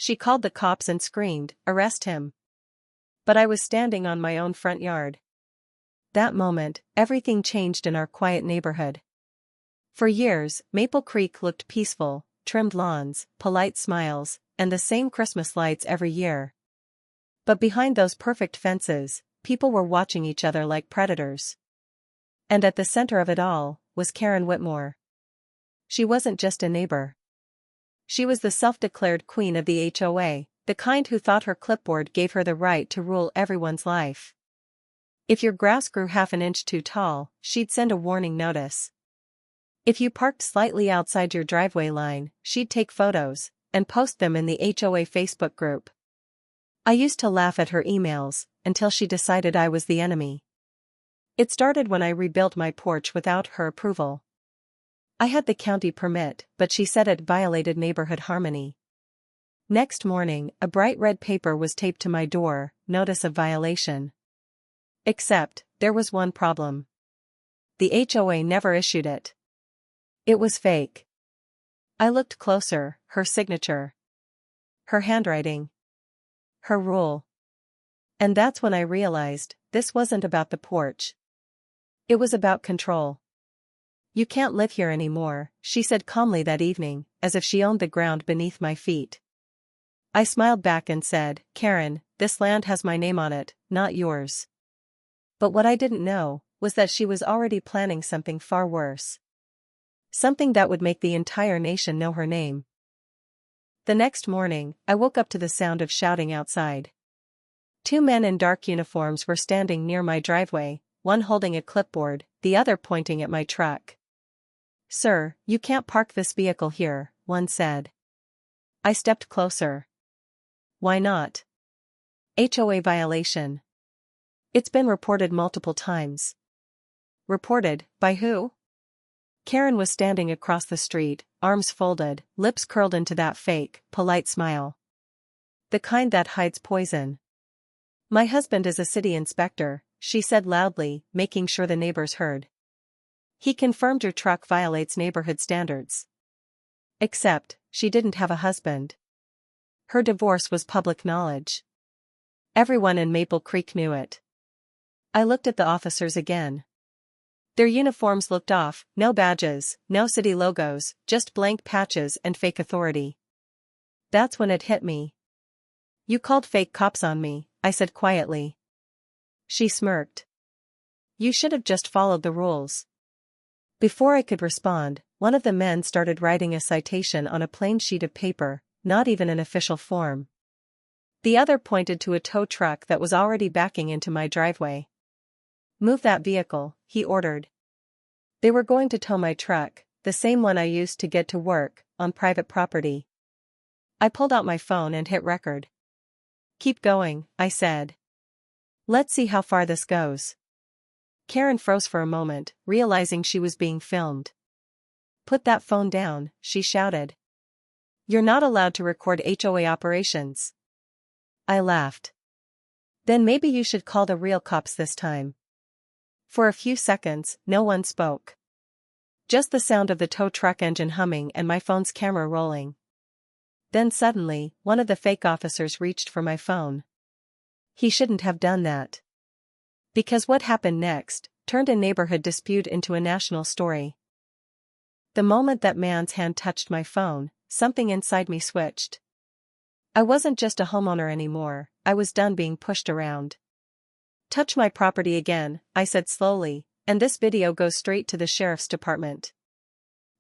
She called the cops and screamed, "Arrest him." But I was standing on my own front yard. That moment, everything changed in our quiet neighborhood. For years, Maple Creek looked peaceful, trimmed lawns, polite smiles, and the same Christmas lights every year. But behind those perfect fences, people were watching each other like predators. And at the center of it all, was Karen Whitmore. She wasn't just a neighbor. She was the self-declared queen of the HOA, the kind who thought her clipboard gave her the right to rule everyone's life. If your grass grew half an inch too tall, she'd send a warning notice. If you parked slightly outside your driveway line, she'd take photos and post them in the HOA Facebook group. I used to laugh at her emails, until she decided I was the enemy. It started when I rebuilt my porch without her approval. I had the county permit, but she said it violated neighborhood harmony. Next morning, a bright red paper was taped to my door, notice of violation. Except, there was one problem. The HOA never issued it. It was fake. I looked closer, her signature. Her handwriting. Her rule. And that's when I realized, this wasn't about the porch. It was about control. "You can't live here anymore," she said calmly that evening, as if she owned the ground beneath my feet. I smiled back and said, "Karen, this land has my name on it, not yours." But what I didn't know, was that she was already planning something far worse. Something that would make the entire nation know her name. The next morning, I woke up to the sound of shouting outside. Two men in dark uniforms were standing near my driveway, one holding a clipboard, the other pointing at my truck. "Sir, you can't park this vehicle here," one said. I stepped closer. "Why not?" "HOA violation. It's been reported multiple times." "Reported, by who?" Karen was standing across the street, arms folded, lips curled into that fake, polite smile. "The kind that hides poison." "My husband is a city inspector," she said loudly, making sure the neighbors heard. "He confirmed your truck violates neighborhood standards." Except, she didn't have a husband. Her divorce was public knowledge. Everyone in Maple Creek knew it. I looked at the officers again. Their uniforms looked off, no badges, no city logos, just blank patches and fake authority. That's when it hit me. "You called fake cops on me," I said quietly. She smirked. "You should have just followed the rules." Before I could respond, one of the men started writing a citation on a plain sheet of paper, not even an official form. The other pointed to a tow truck that was already backing into my driveway. "Move that vehicle," he ordered. They were going to tow my truck, the same one I used to get to work, on private property. I pulled out my phone and hit record. "Keep going," I said. "Let's see how far this goes." Karen froze for a moment, realizing she was being filmed. "Put that phone down," she shouted. "You're not allowed to record HOA operations." I laughed. "Then maybe you should call the real cops this time." For a few seconds, no one spoke. Just the sound of the tow truck engine humming and my phone's camera rolling. Then suddenly, one of the fake officers reached for my phone. He shouldn't have done that. Because what happened next turned a neighborhood dispute into a national story. The moment that man's hand touched my phone, something inside me switched. I wasn't just a homeowner anymore, I was done being pushed around. "Touch my property again," I said slowly, "and this video goes straight to the sheriff's department."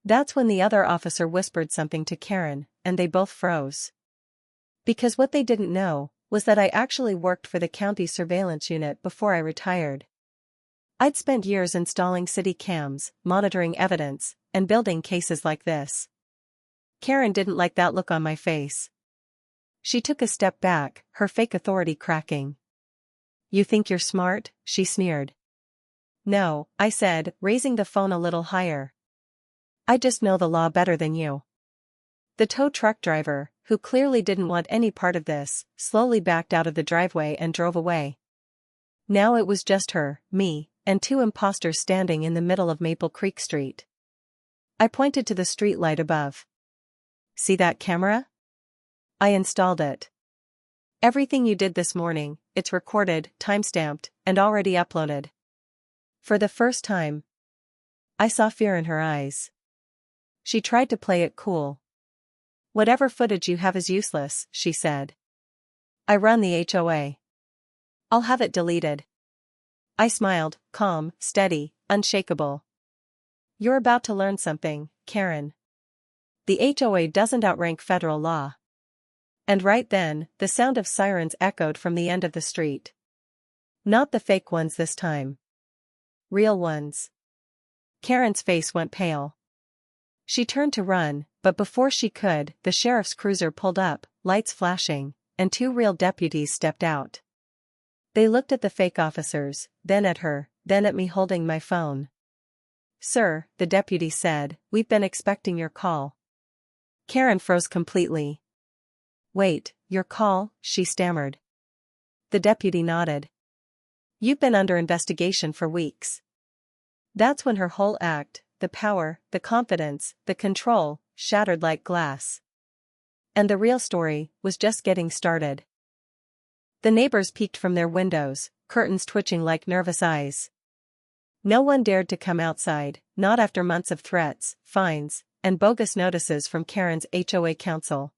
That's when the other officer whispered something to Karen, and they both froze. Because what they didn't know was that I actually worked for the county surveillance unit before I retired. I'd spent years installing city cams, monitoring evidence, and building cases like this. Karen didn't like that look on my face. She took a step back, her fake authority cracking. "You think you're smart?" she sneered. "No," I said, raising the phone a little higher. "I just know the law better than you." The tow truck driver, who clearly didn't want any part of this, slowly backed out of the driveway and drove away. Now it was just her, me, and two imposters standing in the middle of Maple Creek Street. I pointed to the street light above. "See that camera?" I installed it. Everything you did this morning, it's recorded, timestamped, and already uploaded. For the first time, I saw fear in her eyes. She tried to play it cool. Whatever footage you have is useless, she said. I run the HOA. I'll have it deleted. I smiled, calm, steady, unshakable. You're about to learn something, Karen. The HOA doesn't outrank federal law. And right then, the sound of sirens echoed from the end of the street. Not the fake ones this time. Real ones. Karen's face went pale. She turned to run, but before she could, the sheriff's cruiser pulled up, lights flashing, and two real deputies stepped out. They looked at the fake officers, then at her, then at me holding my phone. Sir, the deputy said, we've been expecting your call. Karen froze completely. Wait, your call, she stammered. The deputy nodded. You've been under investigation for weeks. That's when her whole act, the power, the confidence, the control, shattered like glass. And the real story was just getting started. The neighbors peeked from their windows, curtains twitching like nervous eyes. No one dared to come outside, not after months of threats, fines, and bogus notices from Karen's HOA council.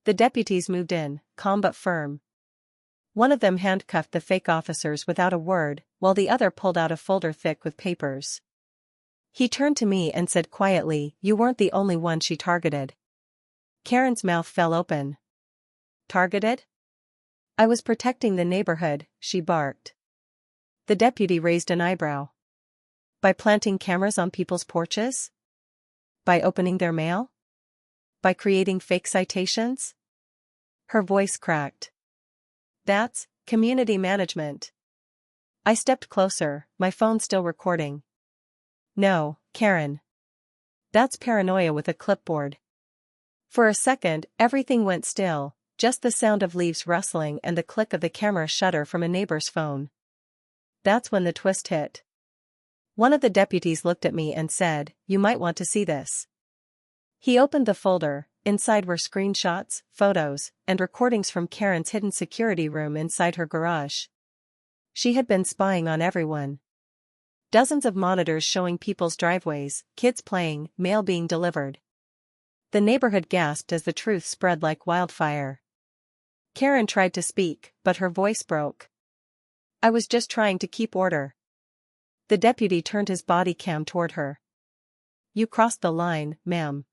The deputies moved in, calm but firm. One of them handcuffed the fake officers without a word, while the other pulled out a folder thick with papers. He turned to me and said quietly, you weren't the only one she targeted. Karen's mouth fell open. Targeted? I was protecting the neighborhood, she barked. The deputy raised an eyebrow. By planting cameras on people's porches? By opening their mail? By creating fake citations? Her voice cracked. That's community management. I stepped closer, my phone still recording. No, Karen. That's paranoia with a clipboard. For a second, everything went still, just the sound of leaves rustling and the click of the camera shutter from a neighbor's phone. That's when the twist hit. One of the deputies looked at me and said, you might want to see this. He opened the folder. Inside were screenshots, photos, and recordings from Karen's hidden security room inside her garage. She had been spying on everyone. Dozens of monitors showing people's driveways, kids playing, mail being delivered. The neighborhood gasped as the truth spread like wildfire. Karen tried to speak, but her voice broke. I was just trying to keep order. The deputy turned his body cam toward her. You crossed the line, ma'am.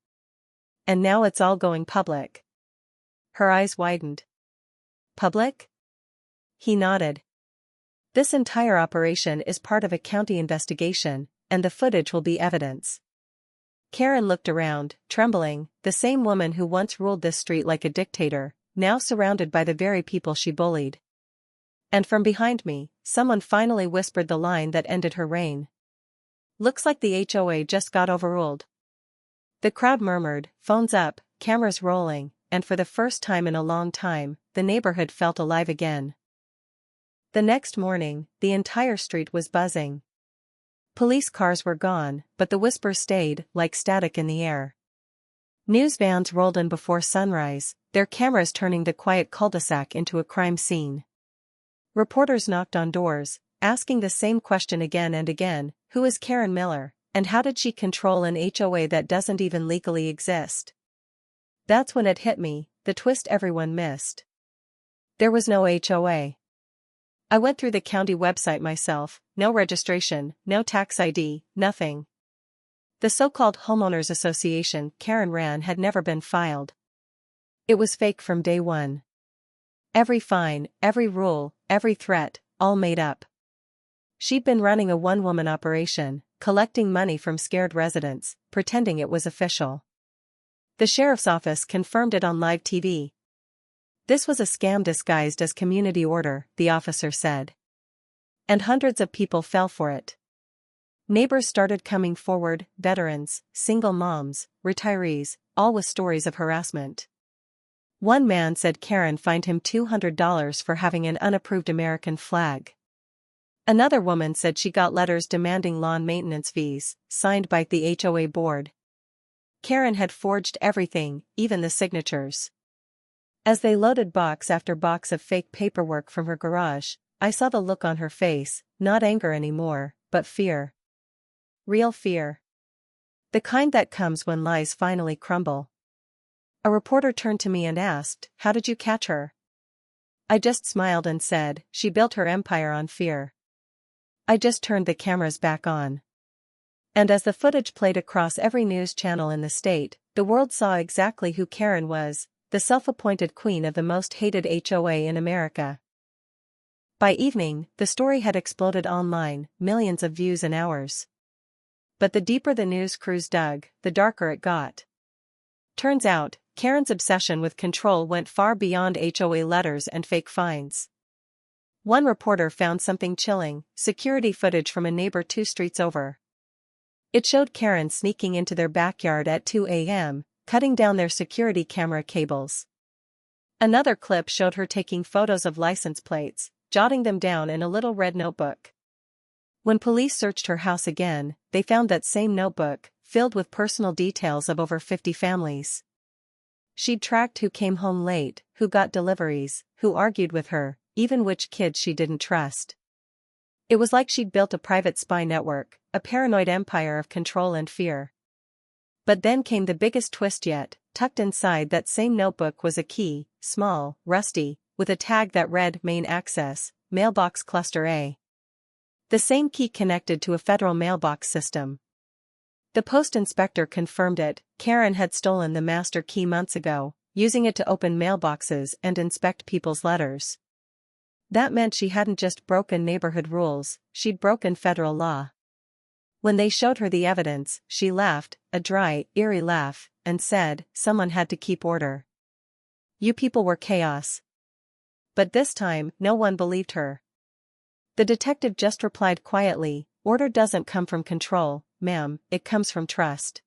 And now it's all going public. Her eyes widened. Public? He nodded. This entire operation is part of a county investigation, and the footage will be evidence. Karen looked around, trembling, the same woman who once ruled this street like a dictator, now surrounded by the very people she bullied. And from behind me, someone finally whispered the line that ended her reign. Looks like the HOA just got overruled. The crowd murmured, phones up, cameras rolling, and for the first time in a long time, the neighborhood felt alive again. The next morning, the entire street was buzzing. Police cars were gone, but the whispers stayed, like static in the air. News vans rolled in before sunrise, their cameras turning the quiet cul-de-sac into a crime scene. Reporters knocked on doors, asking the same question again and again, who is Karen Miller? And how did she control an HOA that doesn't even legally exist? That's when it hit me, the twist everyone missed. There was no HOA. I went through the county website myself, no registration, no tax ID, nothing. The so-called homeowners association Karen ran had never been filed. It was fake from day one. Every fine, every rule, every threat, all made up. She'd been running a one-woman operation, collecting money from scared residents, pretending it was official. The sheriff's office confirmed it on live TV. This was a scam disguised as community order, the officer said. And hundreds of people fell for it. Neighbors started coming forward, veterans, single moms, retirees, all with stories of harassment. One man said Karen fined him $200 for having an unapproved American flag. Another woman said she got letters demanding lawn maintenance fees, signed by the HOA board. Karen had forged everything, even the signatures. As they loaded box after box of fake paperwork from her garage, I saw the look on her face, not anger anymore, but fear. Real fear. The kind that comes when lies finally crumble. A reporter turned to me and asked, "How did you catch her?" I just smiled and said, "She built her empire on fear." I just turned the cameras back on. And as the footage played across every news channel in the state, the world saw exactly who Karen was, the self-appointed queen of the most hated HOA in America. By evening, the story had exploded online, millions of views in hours. But the deeper the news crews dug, the darker it got. Turns out, Karen's obsession with control went far beyond HOA letters and fake fines. One reporter found something chilling: security footage from a neighbor 2 streets over. It showed Karen sneaking into their backyard at 2 a.m., cutting down their security camera cables. Another clip showed her taking photos of license plates, jotting them down in a little red notebook. When police searched her house again, they found that same notebook, filled with personal details of over 50 families. She'd tracked who came home late, who got deliveries, who argued with her, even which kids she didn't trust. It was like she'd built a private spy network, a paranoid empire of control and fear. But then came the biggest twist yet. Tucked inside that same notebook was a key, small, rusty, with a tag that read "Main Access, Mailbox Cluster A." The same key connected to a federal mailbox system. The post inspector confirmed it. Karen had stolen the master key months ago, using it to open mailboxes and inspect people's letters. That meant she hadn't just broken neighborhood rules, she'd broken federal law. When they showed her the evidence, she laughed, a dry, eerie laugh, and said, "Someone had to keep order. You people were chaos." But this time, no one believed her. The detective just replied quietly, "Order doesn't come from control, ma'am, it comes from trust."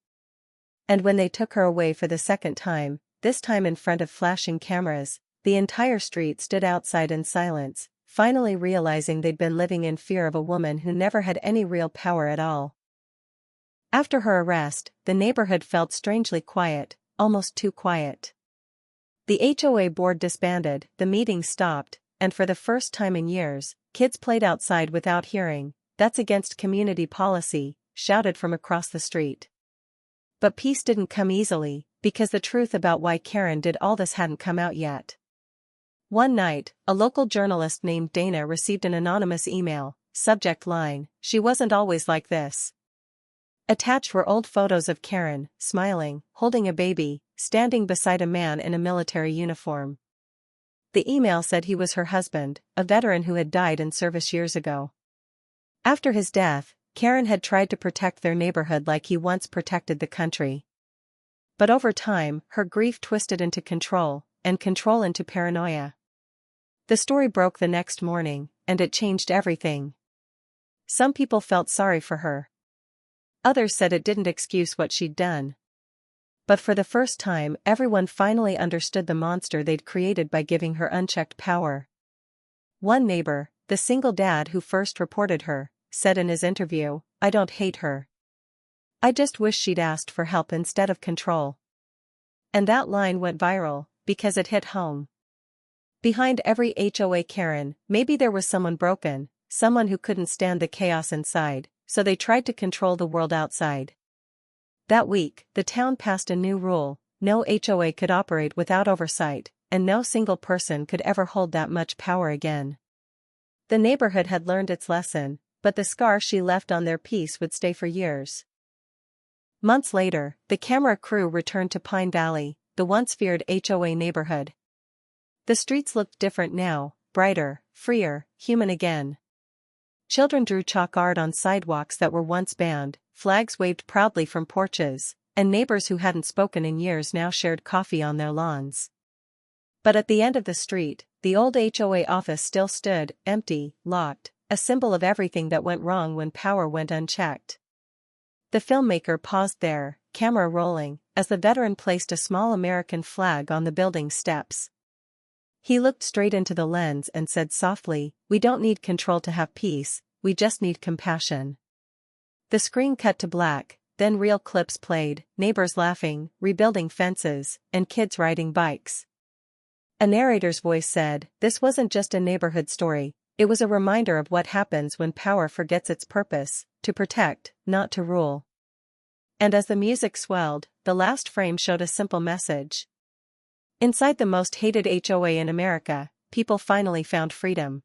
And when they took her away for the second time, this time in front of flashing cameras, the entire street stood outside in silence, finally realizing they'd been living in fear of a woman who never had any real power at all. After her arrest, the neighborhood felt strangely quiet, almost too quiet. The HOA board disbanded, the meetings stopped, and for the first time in years, kids played outside without hearing. "That's against community policy," shouted from across the street. But peace didn't come easily, because the truth about why Karen did all this hadn't come out yet. One night, a local journalist named Dana received an anonymous email, subject line, "She wasn't always like this." Attached were old photos of Karen, smiling, holding a baby, standing beside a man in a military uniform. The email said he was her husband, a veteran who had died in service years ago. After his death, Karen had tried to protect their neighborhood like he once protected the country. But over time, her grief twisted into control, and control into paranoia. The story broke the next morning, and it changed everything. Some people felt sorry for her. Others said it didn't excuse what she'd done. But for the first time, everyone finally understood the monster they'd created by giving her unchecked power. One neighbor, the single dad who first reported her, said in his interview, "I don't hate her. I just wish she'd asked for help instead of control." And that line went viral, because it hit home. Behind every HOA Karen, maybe there was someone broken, someone who couldn't stand the chaos inside, so they tried to control the world outside. That week, the town passed a new rule: no HOA could operate without oversight, and no single person could ever hold that much power again. The neighborhood had learned its lesson, but the scar she left on their peace would stay for years. Months later, the camera crew returned to Pine Valley, the once feared HOA neighborhood. The streets looked different now, brighter, freer, human again. Children drew chalk art on sidewalks that were once banned, flags waved proudly from porches, and neighbors who hadn't spoken in years now shared coffee on their lawns. But at the end of the street, the old HOA office still stood, empty, locked, a symbol of everything that went wrong when power went unchecked. The filmmaker paused there, camera rolling, as the veteran placed a small American flag on the building's steps. He looked straight into the lens and said softly, "We don't need control to have peace, we just need compassion." The screen cut to black, then real clips played, neighbors laughing, rebuilding fences, and kids riding bikes. A narrator's voice said, "This wasn't just a neighborhood story, it was a reminder of what happens when power forgets its purpose, to protect, not to rule." And as the music swelled, the last frame showed a simple message. Inside the most hated HOA in America, people finally found freedom.